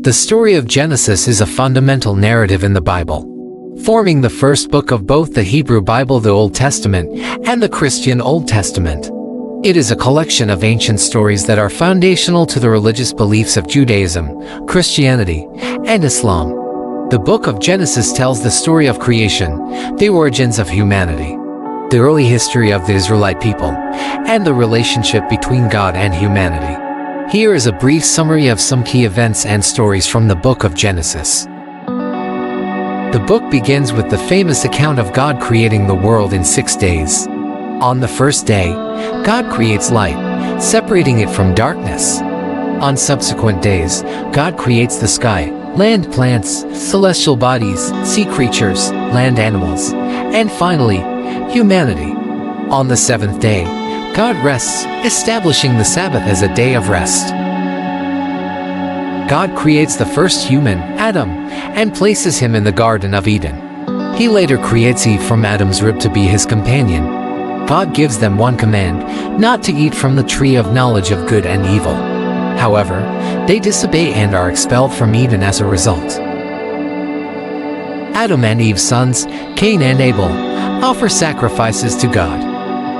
The story of Genesis is a fundamental narrative in the Bible, forming the first book of both the Hebrew Bible, the Old Testament, and the Christian Old Testament. It is a collection of ancient stories that are foundational to the religious beliefs of Judaism, Christianity, and Islam. The book of Genesis tells the story of creation, the origins of humanity, the early history of the Israelite people, and the relationship between God and humanity. Here is a brief summary of some key events and stories from the book of Genesis. The book begins with the famous account of God creating the world in 6 days. On the first day, God creates light, separating it from darkness. On subsequent days, God creates the sky, land plants, celestial bodies, sea creatures, land animals, and finally, humanity. On the seventh day, God rests, establishing the Sabbath as a day of rest. God creates the first human, Adam, and places him in the Garden of Eden. He later creates Eve from Adam's rib to be his companion. God gives them one command, not to eat from the tree of knowledge of good and evil. However, they disobey and are expelled from Eden as a result. Adam and Eve's sons, Cain and Abel, offer sacrifices to God.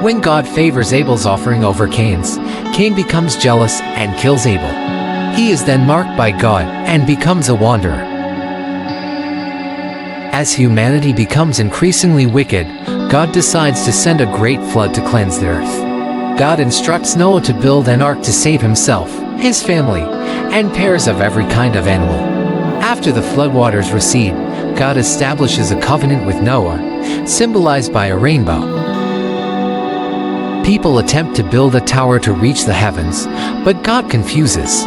When God favors Abel's offering over Cain's, Cain becomes jealous and kills Abel. He is then marked by God and becomes a wanderer. As humanity becomes increasingly wicked, God decides to send a great flood to cleanse the earth. God instructs Noah to build an ark to save himself, his family, and pairs of every kind of animal. After the floodwaters recede, God establishes a covenant with Noah, symbolized by a rainbow. People attempt to build a tower to reach the heavens, but God confuses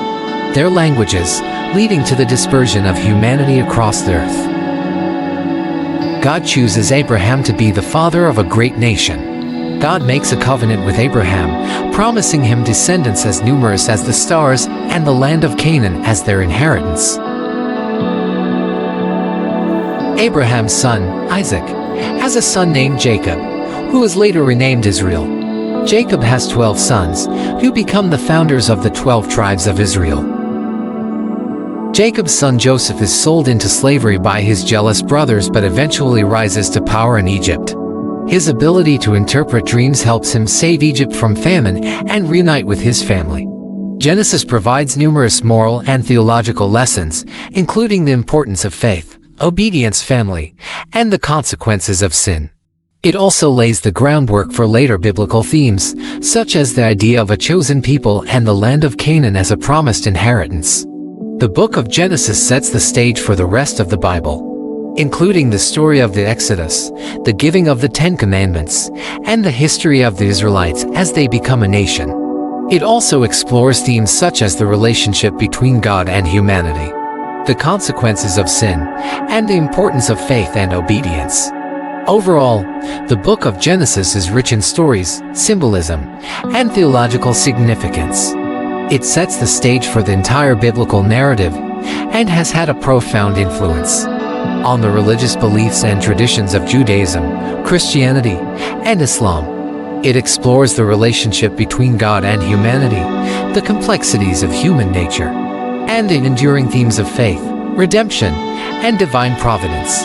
their languages, leading to the dispersion of humanity across the earth. God chooses Abraham to be the father of a great nation. God makes a covenant with Abraham, promising him descendants as numerous as the stars and the land of Canaan as their inheritance. Abraham's son, Isaac, has a son named Jacob, who was later renamed Israel. Jacob has 12 sons, who become the founders of the 12 tribes of Israel. Jacob's son Joseph is sold into slavery by his jealous brothers but eventually rises to power in Egypt. His ability to interpret dreams helps him save Egypt from famine and reunite with his family. Genesis provides numerous moral and theological lessons, including the importance of faith, obedience, family, and the consequences of sin. It also lays the groundwork for later biblical themes, such as the idea of a chosen people and the land of Canaan as a promised inheritance. The book of Genesis sets the stage for the rest of the Bible, including the story of the Exodus, the giving of the Ten Commandments, and the history of the Israelites as they become a nation. It also explores themes such as the relationship between God and humanity, the consequences of sin, and the importance of faith and obedience. Overall, the book of Genesis is rich in stories, symbolism, and theological significance. It sets the stage for the entire biblical narrative and has had a profound influence on the religious beliefs and traditions of Judaism, Christianity, and Islam. It explores the relationship between God and humanity, the complexities of human nature, and the enduring themes of faith, redemption, and divine providence.